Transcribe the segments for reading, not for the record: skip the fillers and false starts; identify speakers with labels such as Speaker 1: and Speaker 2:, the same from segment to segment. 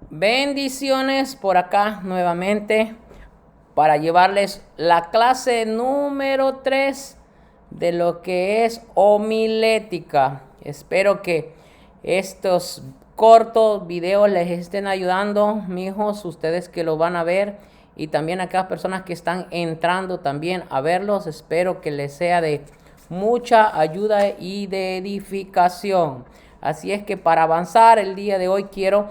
Speaker 1: Bendiciones por acá nuevamente para llevarles la clase número 3 de lo que es homilética. Espero que estos cortos videos les estén ayudando, mijos, ustedes que lo van a ver y también a aquellas personas que están entrando también a verlos. Espero que les sea de mucha ayuda y de edificación. Así es que para avanzar el día de hoy quiero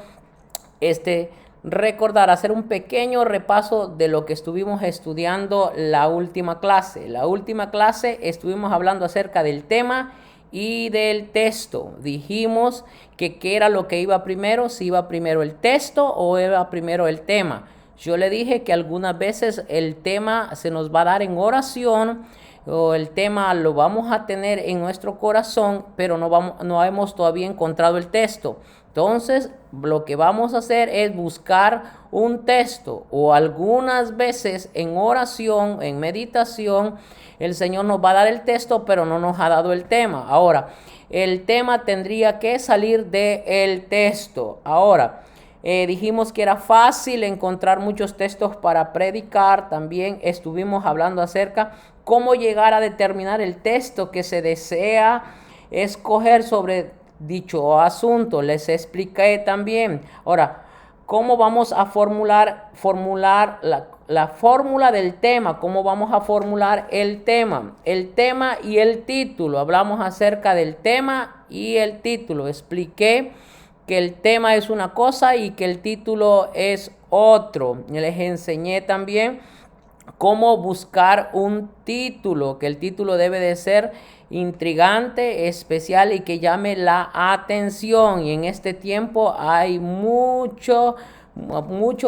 Speaker 1: recordar, hacer un pequeño repaso de lo que estuvimos estudiando la última clase. La última clase estuvimos hablando acerca del tema y del texto. Dijimos que qué era lo que iba primero, si iba primero el texto o iba primero el tema. Yo le dije que algunas veces el tema se nos va a dar en oración o el tema lo vamos a tener en nuestro corazón, pero no hemos todavía encontrado el texto. Entonces, lo que vamos a hacer es buscar un texto o algunas veces en oración, en meditación, el Señor nos va a dar el texto, pero no nos ha dado el tema. Ahora, el tema tendría que salir del texto. Ahora, dijimos que era fácil encontrar muchos textos para predicar. También estuvimos hablando acerca cómo llegar a determinar el texto que se desea escoger sobre dicho asunto. Les expliqué también. Ahora, ¿cómo vamos a formular la fórmula del tema? ¿Cómo vamos a formular el tema? El tema y el título. Hablamos acerca del tema y el título. Expliqué que el tema es una cosa y que el título es otro. Les enseñé también cómo buscar un título, que el título debe de ser intrigante, especial y que llame la atención. Y en este tiempo hay mucho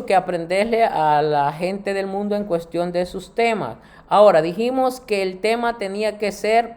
Speaker 1: que aprenderle a la gente del mundo en cuestión de sus temas. Ahora, dijimos que el tema tenía que ser,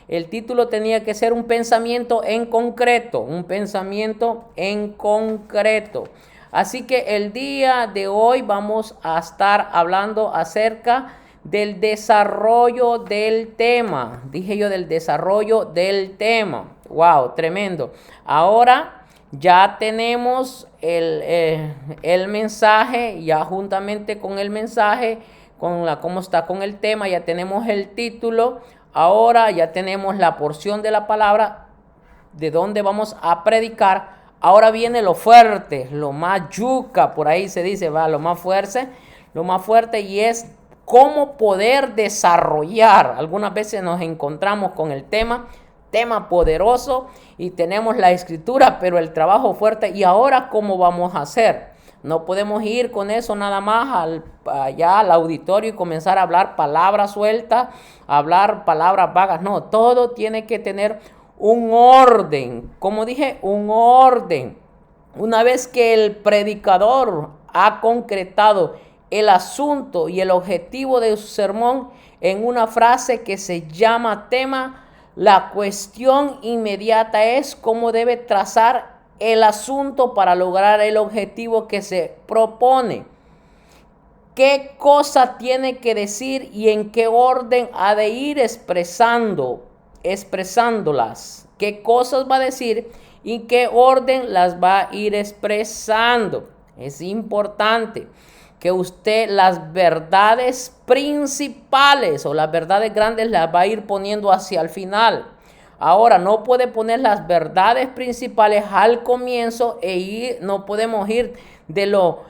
Speaker 1: el título tenía que ser un pensamiento en concreto, un pensamiento en concreto. Así que el día de hoy vamos a estar hablando acerca del desarrollo del tema. Dije yo del desarrollo del tema. Wow, tremendo. Ahora ya tenemos el mensaje, ya juntamente con el mensaje, cómo está con el tema, ya tenemos el título. Ahora ya tenemos la porción de la palabra de donde vamos a predicar. Ahora viene lo fuerte, lo más yuca, por ahí se dice, va, lo más fuerte y es cómo poder desarrollar. Algunas veces nos encontramos con el tema poderoso y tenemos la escritura, pero el trabajo fuerte. ¿Y ahora cómo vamos a hacer? No podemos ir con eso nada más allá al auditorio y comenzar a hablar palabras sueltas, hablar palabras vagas. No, todo tiene que tener un orden. Como dije, un orden. Una vez que el predicador ha concretado el asunto y el objetivo de su sermón en una frase que se llama tema, la cuestión inmediata es cómo debe trazar el asunto para lograr el objetivo que se propone. ¿Qué cosa tiene que decir y en qué orden ha de ir expresándolas? ¿Qué cosas va a decir y qué orden las va a ir expresando? Es importante que usted las verdades principales o las verdades grandes las va a ir poniendo hacia el final. Ahora, no puede poner las verdades principales al comienzo no podemos ir de lo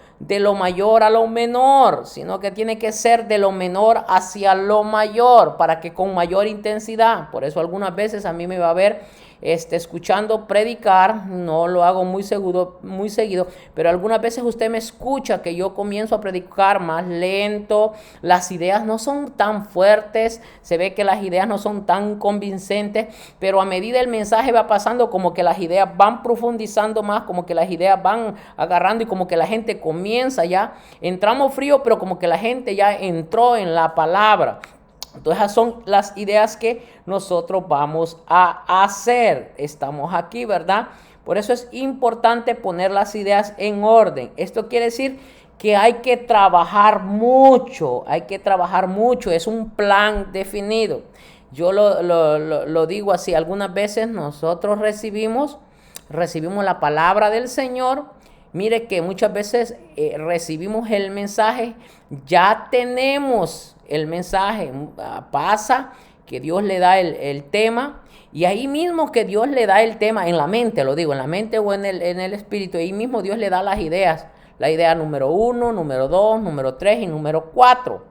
Speaker 1: mayor a lo menor, sino que tiene que ser de lo menor hacia lo mayor para que con mayor intensidad. Por eso algunas veces a mí me va a ver escuchando predicar, no lo hago muy seguido, pero algunas veces usted me escucha que yo comienzo a predicar más lento, las ideas no son tan fuertes, se ve que las ideas no son tan convincentes, pero a medida el mensaje va pasando, como que las ideas van profundizando más, como que las ideas van agarrando y como que la gente comienza ya, entramos frío, pero como que la gente ya entró en la palabra. Entonces esas son las ideas que nosotros vamos a hacer. Estamos aquí, ¿verdad? Por eso es importante poner las ideas en orden. Esto quiere decir que hay que trabajar mucho, es un plan definido. Yo lo digo así, algunas veces nosotros recibimos la palabra del Señor Mire que muchas veces recibimos el mensaje, ya tenemos el mensaje, pasa que Dios le da el tema y ahí mismo que Dios le da el tema, en la mente, lo digo, en la mente o en el espíritu, ahí mismo Dios le da las ideas, la idea número 1, número 2, número 3 y número 4.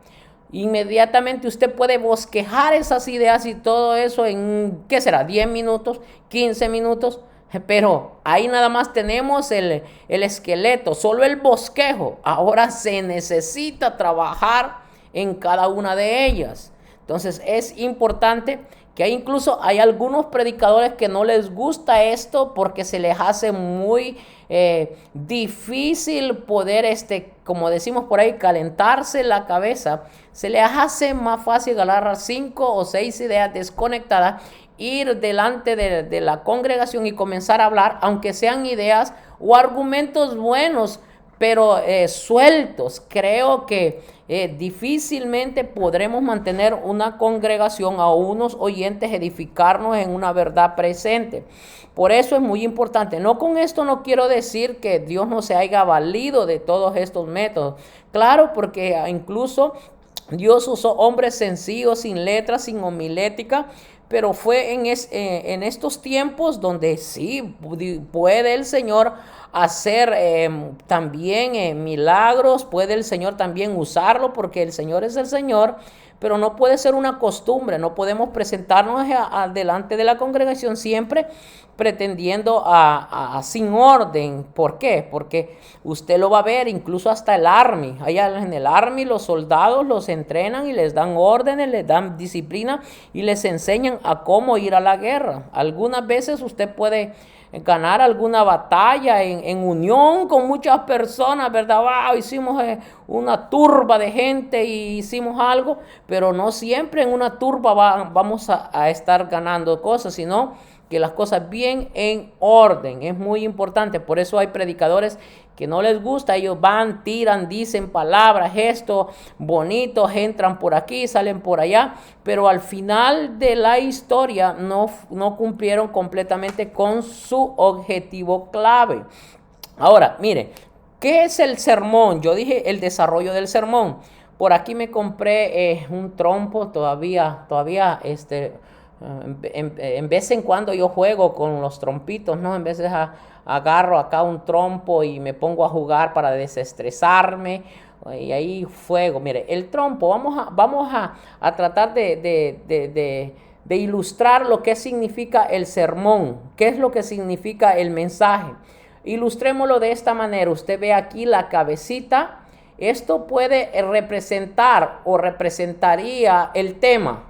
Speaker 1: Inmediatamente usted puede bosquejar esas ideas y todo eso en, ¿qué será? 10 minutos, 15 minutos. Pero ahí nada más tenemos el esqueleto, solo el bosquejo. Ahora se necesita trabajar en cada una de ellas. Entonces es importante que incluso hay algunos predicadores que no les gusta esto porque se les hace muy difícil poder, como decimos por ahí, calentarse la cabeza. Se les hace más fácil agarrar 5 o 6 ideas desconectadas, ir delante de la congregación y comenzar a hablar, aunque sean ideas o argumentos buenos, pero sueltos. Creo que difícilmente podremos mantener una congregación a unos oyentes, edificarnos en una verdad presente. Por eso es muy importante. No, con esto no quiero decir que Dios no se haya valido de todos estos métodos. Claro, porque incluso Dios usó hombres sencillos, sin letras, sin homilética, pero fue en estos tiempos donde sí puede el Señor hacer también milagros, puede el Señor también usarlo, porque el Señor es el Señor, pero no puede ser una costumbre. No podemos presentarnos delante de la congregación siempre pretendiendo sin orden. ¿Por qué? Porque usted lo va a ver, incluso hasta el Army. Allá en el Army los soldados los entrenan y les dan órdenes, les dan disciplina y les enseñan a cómo ir a la guerra. Algunas veces usted puede ganar alguna batalla en unión con muchas personas, ¿verdad? Wow, hicimos una turba de gente y hicimos algo, pero no siempre en una turba vamos a estar ganando cosas, sino que las cosas bien en orden. Es muy importante. Por eso hay predicadores que no les gusta, ellos van, tiran, dicen palabras, gestos bonitos, entran por aquí, salen por allá, pero al final de la historia no cumplieron completamente con su objetivo clave. Ahora, mire, ¿qué es el sermón? Yo dije el desarrollo del sermón. Por aquí me compré un trompo, todavía en vez en cuando yo juego con los trompitos, ¿no? En veces agarro acá un trompo y me pongo a jugar para desestresarme y ahí juego. Mire, el trompo, vamos a tratar de ilustrar lo que significa el sermón, qué es lo que significa el mensaje. Ilustrémoslo de esta manera. Usted ve aquí la cabecita. Esto puede representar o representaría el tema,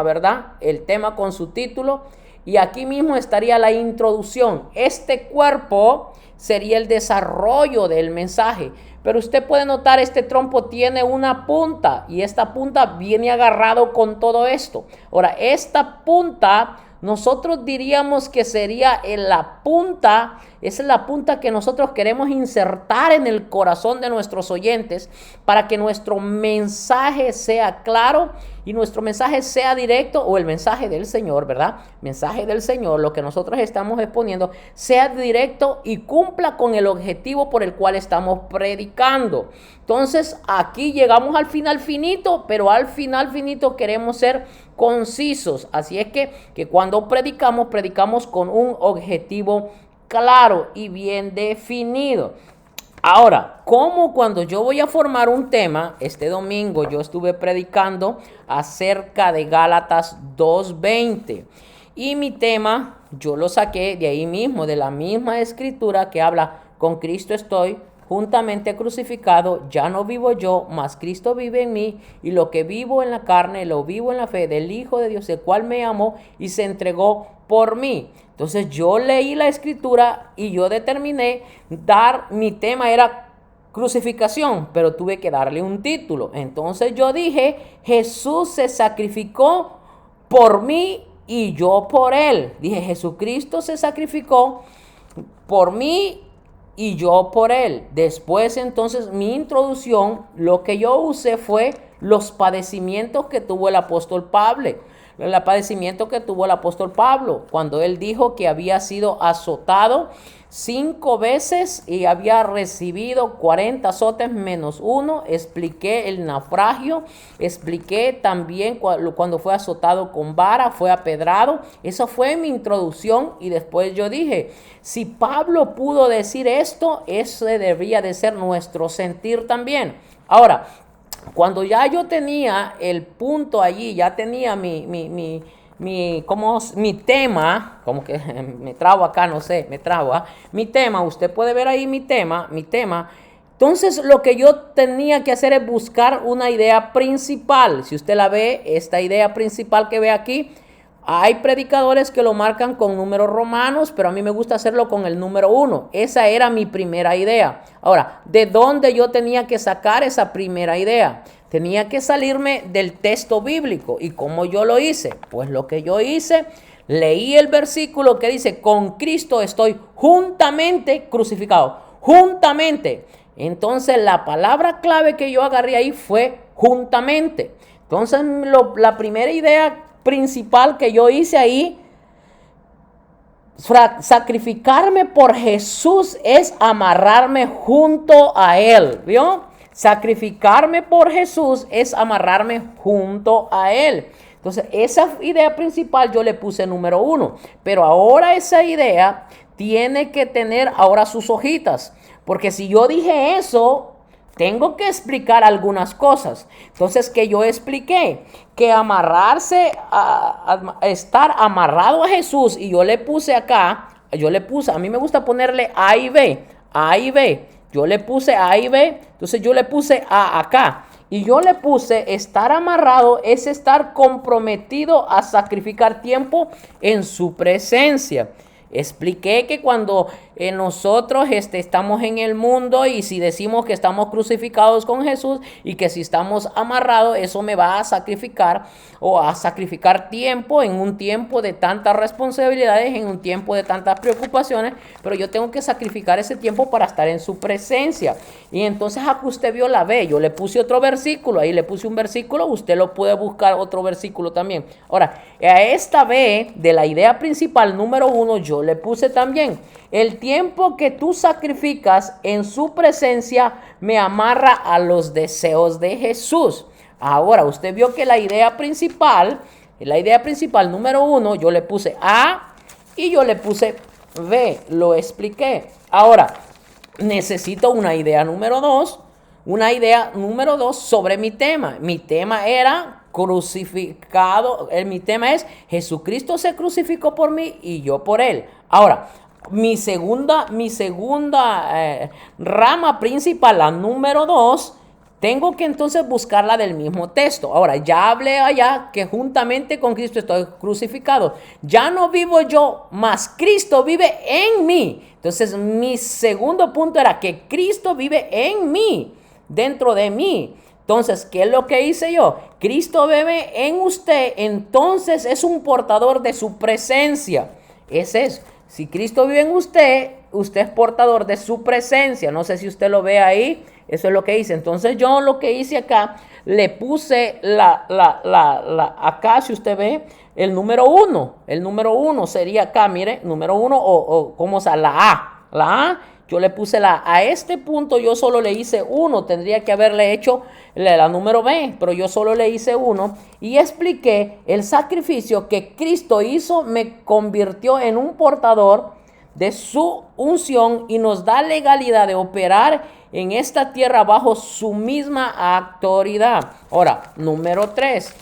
Speaker 1: ¿verdad? El tema con su título. Y aquí mismo estaría la introducción. Este cuerpo sería el desarrollo del mensaje. Pero usted puede notar, este trompo tiene una punta y esta punta viene agarrado con todo esto. Ahora, esta punta nosotros diríamos que sería la punta, esa es la punta que nosotros queremos insertar en el corazón de nuestros oyentes para que nuestro mensaje sea claro y nuestro mensaje sea directo, o el mensaje del Señor, ¿verdad? Mensaje del Señor, lo que nosotros estamos exponiendo, sea directo y cumpla con el objetivo por el cual estamos predicando. Entonces, aquí llegamos al final finito, pero al final finito queremos ser concisos. Así es que cuando predicamos con un objetivo claro y bien definido. Ahora, como cuando yo voy a formar un tema, este domingo yo estuve predicando acerca de Gálatas 2:20 y mi tema yo lo saqué de ahí mismo, de la misma escritura que habla: con Cristo estoy juntamente crucificado, ya no vivo yo, mas Cristo vive en mí, y lo que vivo en la carne, lo vivo en la fe del Hijo de Dios, el cual me amó y se entregó por mí. Entonces yo leí la escritura y yo determiné mi tema era crucificación, pero tuve que darle un título. Entonces yo dije: Jesús se sacrificó por mí y yo por él. Dije: Jesucristo se sacrificó por mí y yo por él. Después, entonces, mi introducción, lo que yo usé fue los padecimientos que tuvo el apóstol Pablo. Cuando él dijo que había sido azotado 5 veces y había recibido 40 azotes menos uno. Expliqué el naufragio, expliqué también cuando fue azotado con vara, fue apedrado. Esa fue mi introducción y después yo dije, si Pablo pudo decir esto, ese debería de ser nuestro sentir también. Ahora, cuando ya yo tenía el punto allí, ya tenía mi tema, como que me trabo acá, no sé, me trabo, mi tema, usted puede ver ahí mi tema. Entonces lo que yo tenía que hacer es buscar una idea principal. Si usted la ve, esta idea principal que ve aquí, hay predicadores que lo marcan con números romanos, pero a mí me gusta hacerlo con el número 1. Esa era mi primera idea. Ahora, ¿de dónde yo tenía que sacar esa primera idea? Tenía que salirme del texto bíblico. ¿Y cómo yo lo hice? Pues lo que yo hice, leí el versículo que dice, con Cristo estoy juntamente crucificado. Juntamente. Entonces la palabra clave que yo agarré ahí fue juntamente. Entonces la primera idea principal que yo hice ahí, sacrificarme por Jesús es amarrarme junto a Él, ¿vio? Sacrificarme por Jesús es amarrarme junto a Él. Entonces, esa idea principal yo le puse número 1. Pero ahora esa idea tiene que tener ahora sus hojitas. Porque si yo dije eso, tengo que explicar algunas cosas. Entonces, que yo expliqué que amarrarse, a estar amarrado a Jesús, y yo le puse acá, a mí me gusta ponerle A y B, A y B. Yo le puse A y B, entonces yo le puse A acá. Y yo le puse estar amarrado es estar comprometido a sacrificar tiempo en su presencia. Expliqué que cuando nosotros estamos en el mundo y si decimos que estamos crucificados con Jesús y que si estamos amarrados, eso me va a sacrificar o a sacrificar tiempo en un tiempo de tantas responsabilidades, en un tiempo de tantas preocupaciones, pero yo tengo que sacrificar ese tiempo para estar en su presencia. Y entonces aquí usted vio la B, yo le puse otro versículo, ahí le puse un versículo, usted lo puede buscar otro versículo también. Ahora, a esta B de la idea principal número 1, yo le puse también, el tiempo que tú sacrificas en su presencia me amarra a los deseos de Jesús. Ahora, usted vio que la idea principal número 1, yo le puse A y yo le puse B, lo expliqué. Ahora, necesito una idea número 2, sobre mi tema. Mi tema era crucificado, mi tema es Jesucristo se crucificó por mí y yo por él. Ahora, mi segunda rama principal, la número 2, tengo que entonces buscarla del mismo texto. Ahora, ya hablé allá que juntamente con Cristo estoy crucificado. Ya no vivo yo, mas Cristo vive en mí. Entonces, mi segundo punto era que Cristo vive en mí, dentro de mí. Entonces, ¿qué es lo que hice yo? Cristo vive en usted, entonces es un portador de su presencia. Ese es. Si Cristo vive en usted, usted es portador de su presencia. No sé si usted lo ve ahí. Eso es lo que hice. Entonces yo lo que hice acá, le puse acá, si usted ve, el número 1. El número 1 sería acá, mire, número 1 o ¿cómo se llama? La A. La A, yo le puse a este punto yo solo le hice 1. Tendría que haberle hecho la número B, pero yo solo le hice 1. Y expliqué el sacrificio que Cristo hizo, me convirtió en un portador de su unción y nos da legalidad de operar en esta tierra bajo su misma autoridad. Ahora, número 3.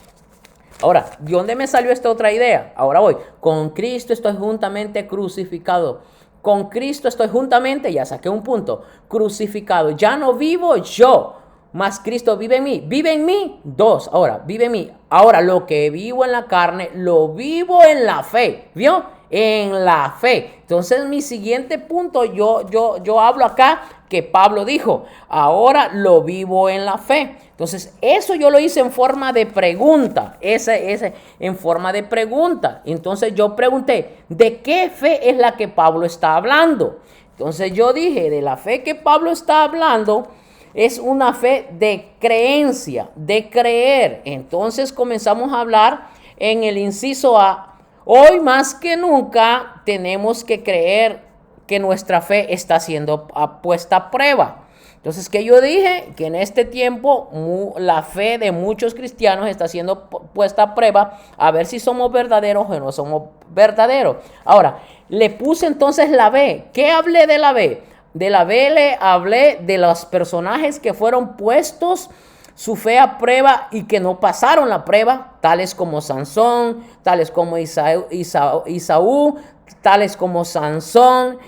Speaker 1: Ahora, ¿de dónde me salió esta otra idea? Ahora voy. Con Cristo estoy juntamente crucificado. Con Cristo estoy juntamente, ya saqué un punto, crucificado. Ya no vivo yo, mas Cristo vive en mí. ¿Vive en mí? 2. Ahora, vive en mí. Ahora, lo que vivo en la carne, lo vivo en la fe. ¿Vio? En la fe. Entonces, mi siguiente punto, yo hablo acá que Pablo dijo, ahora lo vivo en la fe. Entonces, eso yo lo hice en forma de pregunta. En forma de pregunta. Entonces, yo pregunté, ¿de qué fe es la que Pablo está hablando? Entonces, yo dije, de la fe que Pablo está hablando, es una fe de creencia, de creer. Entonces, comenzamos a hablar en el inciso A. Hoy más que nunca tenemos que creer que nuestra fe está siendo puesta a prueba. Entonces, ¿qué yo dije? Que en este tiempo la fe de muchos cristianos está siendo puesta a prueba a ver si somos verdaderos o no somos verdaderos. Ahora, le puse entonces la B. ¿Qué hablé de la B? De la B le hablé de los personajes que fueron puestos su fe a prueba y que no pasaron la prueba, tales como Sansón, tales como Isaú, tales como Sansón,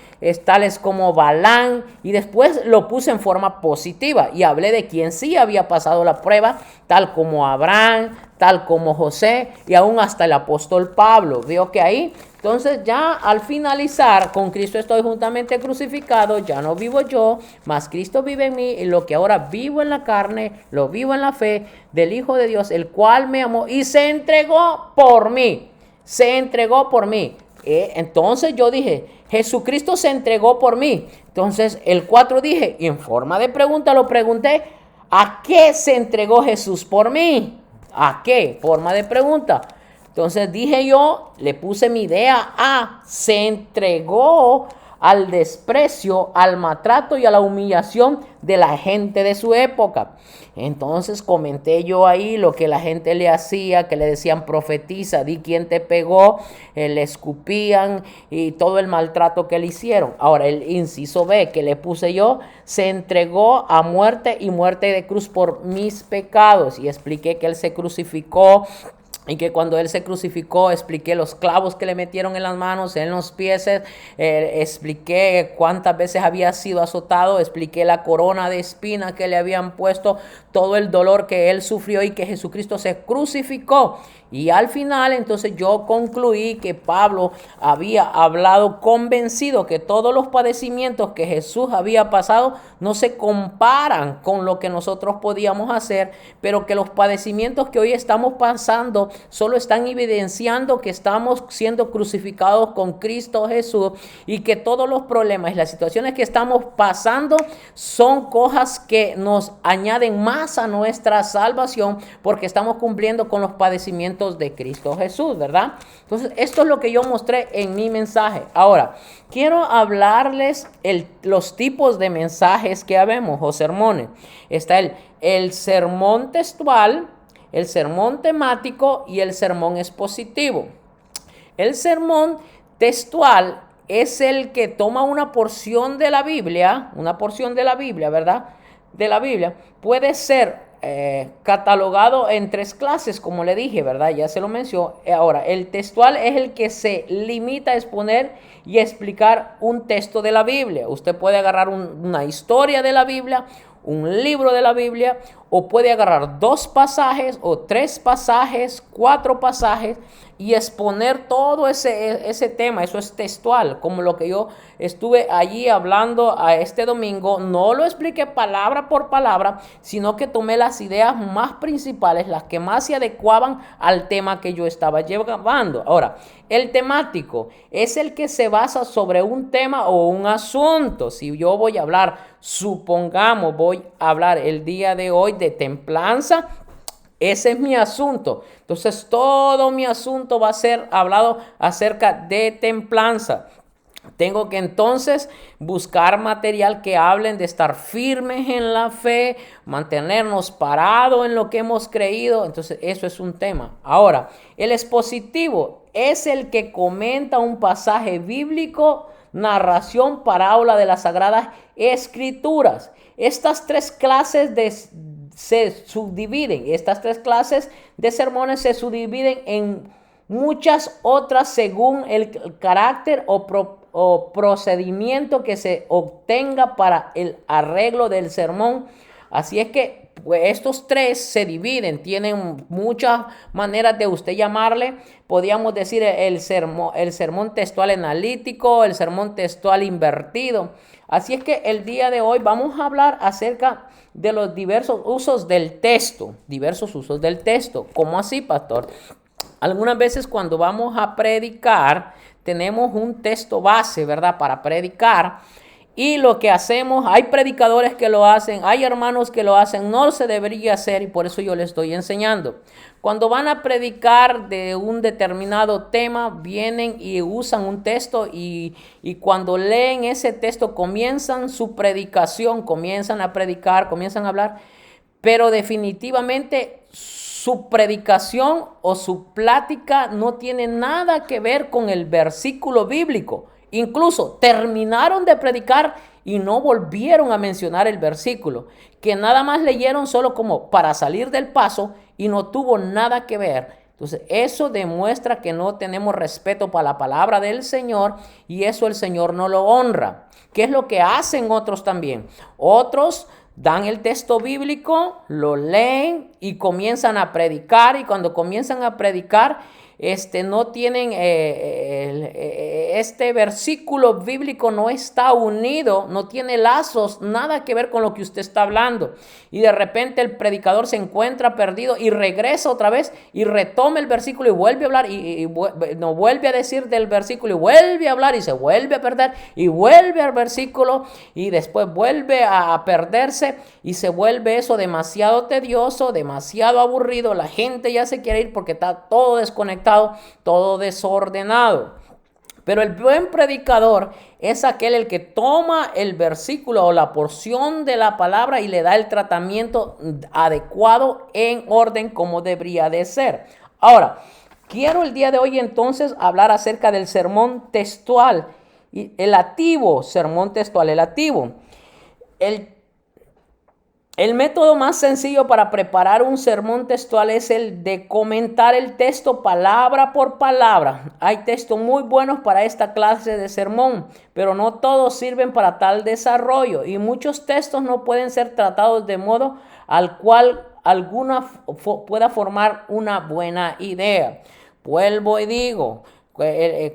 Speaker 1: tales como Balán, y después lo puse en forma positiva y hablé de quien sí había pasado la prueba, tal como Abraham, tal como José y aún hasta el apóstol Pablo. Veo que ahí, entonces ya al finalizar, con Cristo estoy juntamente crucificado, ya no vivo yo, mas Cristo vive en mí, y lo que ahora vivo en la carne, lo vivo en la fe del Hijo de Dios, el cual me amó y se entregó por mí, se entregó por mí. Entonces yo dije, Jesucristo se entregó por mí. Entonces el 4 dije, y en forma de pregunta lo pregunté, ¿a qué se entregó Jesús por mí? ¿A qué? Forma de pregunta. Entonces dije yo, le puse mi idea a, se entregó al desprecio, al maltrato y a la humillación de la gente de su época. Entonces comenté yo ahí lo que la gente le hacía, que le decían profetiza, di quién te pegó, le escupían y todo el maltrato que le hicieron. Ahora el inciso B que le puse yo, se entregó a muerte y muerte de cruz por mis pecados, y expliqué que él se crucificó. Y que cuando él se crucificó, expliqué los clavos que le metieron en las manos, en los pies, expliqué cuántas veces había sido azotado, expliqué la corona de espinas que le habían puesto, todo el dolor que él sufrió y que Jesucristo se crucificó. Y al final entonces yo concluí que Pablo había hablado convencido que todos los padecimientos que Jesús había pasado no se comparan con lo que nosotros podíamos hacer, pero que los padecimientos que hoy estamos pasando solo están evidenciando que estamos siendo crucificados con Cristo Jesús, y que todos los problemas y las situaciones que estamos pasando son cosas que nos añaden más a nuestra salvación, porque estamos cumpliendo con los padecimientos de Cristo Jesús, ¿verdad? Entonces, esto es lo que yo mostré en mi mensaje. Ahora, quiero hablarles los tipos de mensajes que habemos o sermones. Está el sermón textual, el sermón temático y el sermón expositivo. El sermón textual es el que toma una porción de la Biblia, ¿verdad? De la Biblia. Puede ser catalogado en 3 clases, como le dije, ¿verdad? Ya se lo mencionó. Ahora, el textual es el que se limita a exponer y explicar un texto de la Biblia. Usted puede agarrar una historia de la Biblia, un libro de la Biblia, o puede agarrar 2 pasajes o 3 pasajes, 4 pasajes y exponer todo ese tema. Eso es textual, como lo que yo estuve allí hablando a este domingo. No lo expliqué palabra por palabra, sino que tomé las ideas más principales, las que más se adecuaban al tema que yo estaba llevando. Ahora, el temático es el que se basa sobre un tema o un asunto. Si yo voy a hablar, supongamos, voy a hablar el día de hoy de templanza, ese es mi asunto. Entonces, todo mi asunto va a ser hablado acerca de templanza. Tengo que entonces buscar material que hablen de estar firmes en la fe, mantenernos parados en lo que hemos creído. Entonces, eso es un tema. Ahora, el expositivo es el que comenta un pasaje bíblico, narración, parábola de las Sagradas Escrituras. Estas 3 clases estas 3 clases de sermones se subdividen en muchas otras según el carácter o procedimiento que se obtenga para el arreglo del sermón. Así es que pues, estos 3 se dividen, tienen muchas maneras de usted llamarle. Podríamos decir el sermón textual analítico, el sermón textual invertido. Así es que el día de hoy vamos a hablar acerca de los diversos usos del texto. ¿Cómo así, pastor? Algunas veces cuando vamos a predicar, tenemos un texto base, ¿verdad? Para predicar. Y lo que hacemos, hay predicadores que lo hacen, hay hermanos que lo hacen, no se debería hacer y por eso yo les estoy enseñando. Cuando van a predicar de un determinado tema, vienen y usan un texto y cuando leen ese texto comienzan su predicación, comienzan a predicar, comienzan a hablar, pero definitivamente su predicación o su plática no tiene nada que ver con el versículo bíblico. Incluso terminaron de predicar y no volvieron a mencionar el versículo, que nada más leyeron solo como para salir del paso y no tuvo nada que ver. Entonces, eso demuestra que no tenemos respeto para la palabra del Señor y eso el Señor no lo honra. ¿Qué es lo que hacen otros también? Otros dan el texto bíblico, lo leen y comienzan a predicar y cuando comienzan a predicar no tienen, este versículo bíblico no está unido, no tiene lazos, nada que ver con lo que usted está hablando. Y de repente el predicador se encuentra perdido y regresa otra vez y retoma el versículo y vuelve a hablar no vuelve a decir del versículo y vuelve a hablar y se vuelve a perder y vuelve al versículo y después vuelve a perderse y se vuelve eso demasiado tedioso, demasiado aburrido. La gente ya se quiere ir porque está todo desconectado, todo desordenado. Pero el buen predicador es aquel el que toma el versículo o la porción de la palabra y le da el tratamiento adecuado en orden como debería de ser. Ahora, quiero el día de hoy entonces hablar acerca del sermón textual, el lativo, sermón textual, el lativo. El método más sencillo para preparar un sermón textual es el de comentar el texto palabra por palabra. Hay textos muy buenos para esta clase de sermón, pero no todos sirven para tal desarrollo y muchos textos no pueden ser tratados de modo al cual alguna pueda formar una buena idea. Vuelvo y digo,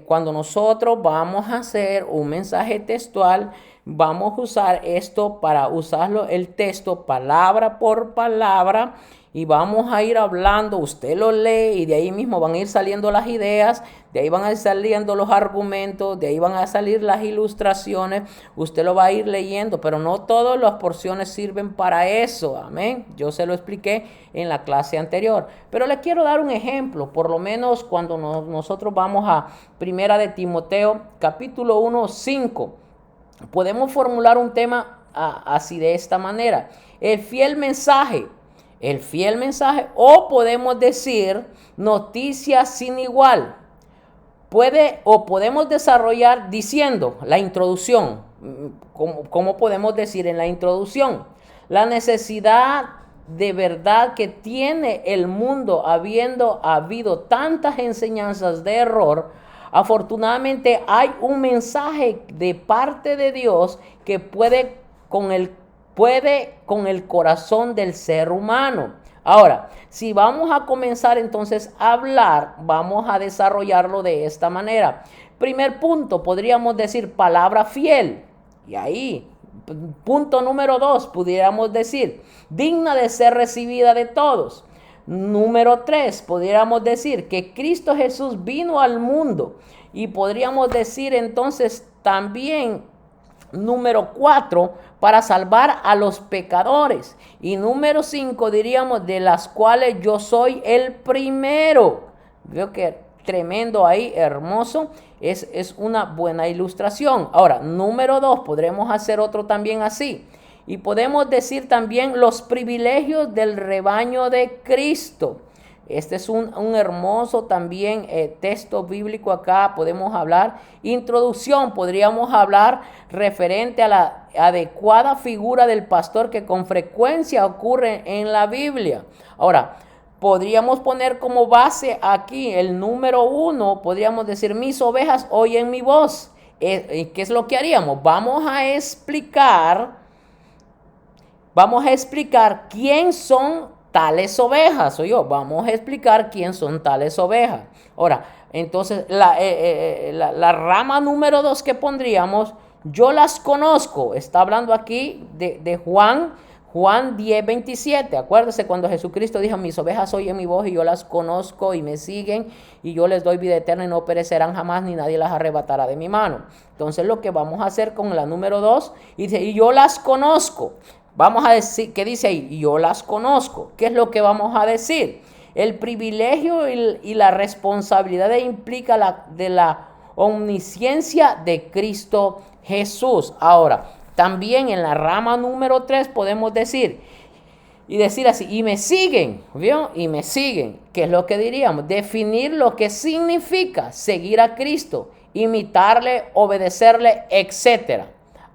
Speaker 1: cuando nosotros vamos a hacer un mensaje textual, vamos a usar esto para usarlo el texto palabra por palabra y vamos a ir hablando, usted lo lee y de ahí mismo van a ir saliendo las ideas, de ahí van a ir saliendo los argumentos, de ahí van a salir las ilustraciones, usted lo va a ir leyendo, pero no todas las porciones sirven para eso, amén. Yo se lo expliqué en la clase anterior, pero le quiero dar un ejemplo, por lo menos cuando nosotros vamos a Primera de Timoteo, capítulo 1, 5. Podemos formular un tema así de esta manera. El fiel mensaje, o podemos decir noticias sin igual. Podemos desarrollar diciendo la introducción. ¿Cómo podemos decir en la introducción? La necesidad de verdad que tiene el mundo habiendo habido tantas enseñanzas de error. Afortunadamente hay un mensaje de parte de Dios que puede con el corazón del ser humano. Ahora, si vamos a comenzar entonces a hablar, vamos a desarrollarlo de esta manera. Primer punto, podríamos decir palabra fiel. Y ahí, punto número 2, pudiéramos decir digna de ser recibida de todos. Número 3, pudiéramos decir que Cristo Jesús vino al mundo y podríamos decir entonces también número 4 para salvar a los pecadores y número 5 diríamos de las cuales yo soy el primero. Veo que tremendo ahí, hermoso, es una buena ilustración. Ahora, número 2, podremos hacer otro también así. Y podemos decir también los privilegios del rebaño de Cristo. Este es un hermoso también texto bíblico acá. Podemos hablar. Introducción, podríamos hablar referente a la adecuada figura del pastor que con frecuencia ocurre en la Biblia. Ahora, podríamos poner como base aquí el número 1. Podríamos decir, mis ovejas oyen mi voz. ¿Qué es lo que haríamos? Vamos a explicar quién son tales ovejas. Vamos a explicar quién son tales ovejas. Ahora, entonces, la rama número 2 que pondríamos, yo las conozco. Está hablando aquí de Juan. Juan 10:27, acuérdese cuando Jesucristo dijo, mis ovejas oyen mi voz y yo las conozco y me siguen y yo les doy vida eterna y no perecerán jamás ni nadie las arrebatará de mi mano. Entonces lo que vamos a hacer con la número 2, dice, y yo las conozco. Vamos a decir, ¿qué dice ahí? Y yo las conozco. ¿Qué es lo que vamos a decir? El privilegio y la responsabilidad implica de la omnisciencia de Cristo Jesús. Ahora, también en la rama número 3 podemos decir, y decir así, y me siguen, ¿vio? Y me siguen. ¿Qué es lo que diríamos? Definir lo que significa seguir a Cristo, imitarle, obedecerle, etc.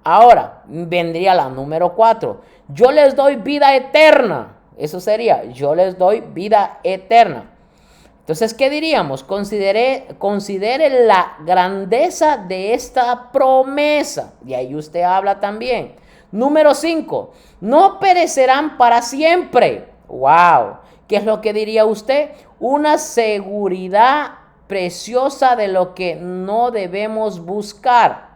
Speaker 1: Ahora, vendría la número 4. Yo les doy vida eterna. Eso sería, yo les doy vida eterna. Entonces, ¿qué diríamos? Considere la grandeza de esta promesa. Y ahí usted habla también. Número 5. No perecerán para siempre. ¡Wow! ¿Qué es lo que diría usted? Una seguridad preciosa de lo que no debemos buscar.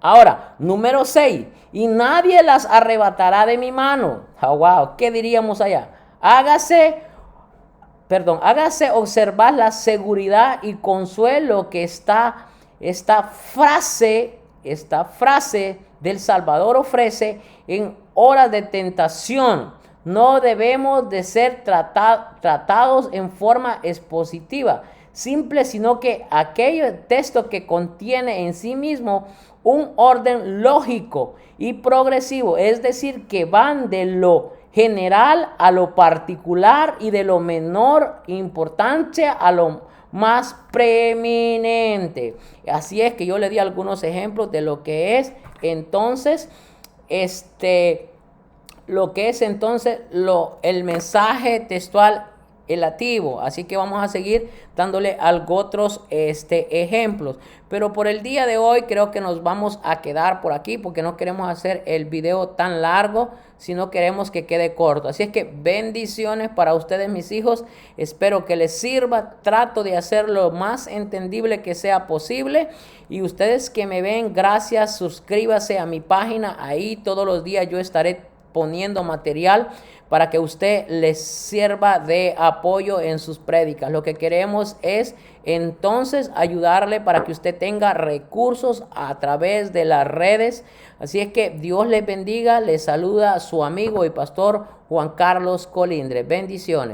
Speaker 1: Ahora, número 6. Y nadie las arrebatará de mi mano. Oh, wow. ¿Qué diríamos allá? Hágase observar la seguridad y consuelo que esta frase del Salvador ofrece en horas de tentación. No debemos de ser tratados en forma expositiva, simple, sino que aquel texto que contiene en sí mismo un orden lógico y progresivo, es decir, que van de lo general a lo particular y de lo menor importancia a lo más preeminente. Así es que yo le di algunos ejemplos de lo que es entonces el mensaje textual elativo. Así que vamos a seguir dándole otros ejemplos, pero por el día de hoy creo que nos vamos a quedar por aquí porque no queremos hacer el video tan largo, sino queremos que quede corto. Así es que bendiciones para ustedes, mis hijos. Espero que les sirva. Trato de hacer lo más entendible que sea posible. Y ustedes que me ven, gracias. Suscríbase a mi página. Ahí todos los días yo estaré poniendo material para que usted les sirva de apoyo en sus prédicas. Lo que queremos es entonces ayudarle para que usted tenga recursos a través de las redes. Así es que Dios les bendiga. Les saluda su amigo y pastor Juan Carlos Colindres. Bendiciones.